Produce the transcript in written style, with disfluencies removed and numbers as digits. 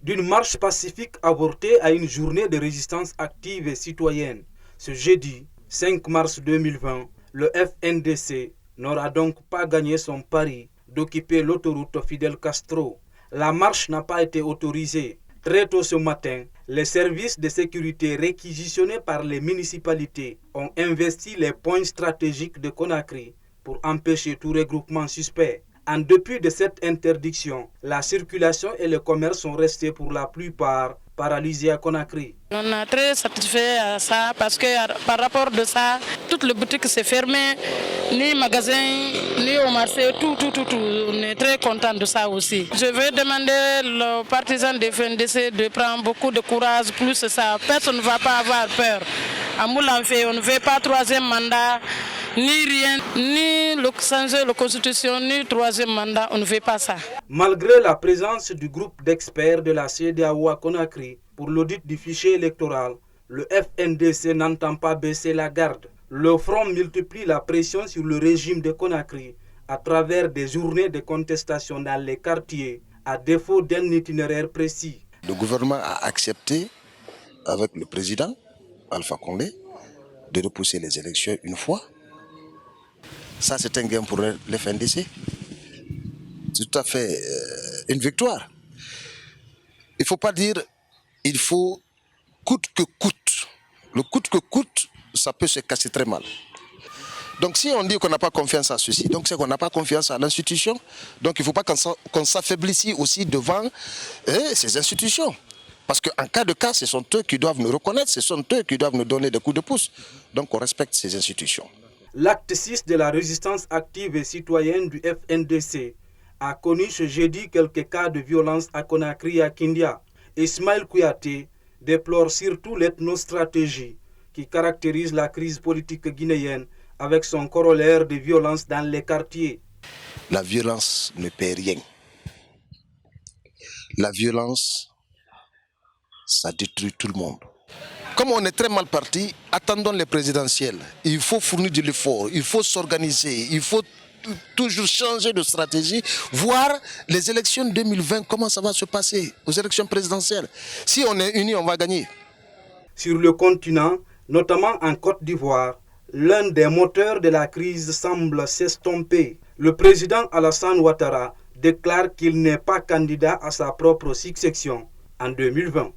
D'une marche pacifique avortée à une journée de résistance active et citoyenne, ce jeudi 5 mars 2020, le FNDC n'aura donc pas gagné son pari d'occuper l'autoroute Fidel Castro. La marche n'a pas été autorisée. Très tôt ce matin, les services de sécurité réquisitionnés par les municipalités ont investi les points stratégiques de Conakry pour empêcher tout regroupement suspect. En dépit de cette interdiction, la circulation et le commerce sont restés pour la plupart paralysés à Conakry. On est très satisfait à ça parce que par rapport de ça, toutes les boutiques s'est fermées, ni magasins, ni au marché, tout. On est très content de ça aussi. Je veux demander aux partisans de FNDC de prendre beaucoup de courage, plus ça. Personne ne va pas avoir peur. À Moulanfé, on ne veut pas troisième mandat, ni rien, ni changer la constitution, ni troisième mandat, on ne veut pas ça. Malgré la présence du groupe d'experts de la CEDEAO à Conakry pour l'audit du fichier électoral, le FNDC n'entend pas baisser la garde. Le front multiplie la pression sur le régime de Conakry à travers des journées de contestation dans les quartiers, à défaut d'un itinéraire précis. Le gouvernement a accepté, avec le président Alpha Condé, de repousser les élections une fois. Ça, c'est un gain pour le FNDC. C'est tout à fait une victoire. Il ne faut pas dire il faut coûte que coûte. Le coûte que coûte, ça peut se casser très mal. Donc si on dit qu'on n'a pas confiance à ceci, donc c'est qu'on n'a pas confiance à l'institution. Donc il ne faut pas qu'on s'affaiblisse aussi devant ces institutions. Parce qu'en cas de cas, ce sont eux qui doivent nous reconnaître, ce sont eux qui doivent nous donner des coups de pouce. Donc on respecte ces institutions. L'acte 6 de la résistance active et citoyenne du FNDC a connu ce jeudi quelques cas de violence à Conakry et à Kindia. Ismaël Kouyaté déplore surtout l'ethnostratégie qui caractérise la crise politique guinéenne avec son corollaire de violence dans les quartiers. La violence ne paie rien. La violence, ça détruit tout le monde. Comme on est très mal parti, attendons les présidentielles. Il faut fournir de l'effort, il faut s'organiser, il faut toujours changer de stratégie, voir les élections 2020, comment ça va se passer aux élections présidentielles. Si on est unis, on va gagner. Sur le continent, notamment en Côte d'Ivoire, l'un des moteurs de la crise semble s'estomper. Le président Alassane Ouattara déclare qu'il n'est pas candidat à sa propre succession en 2020.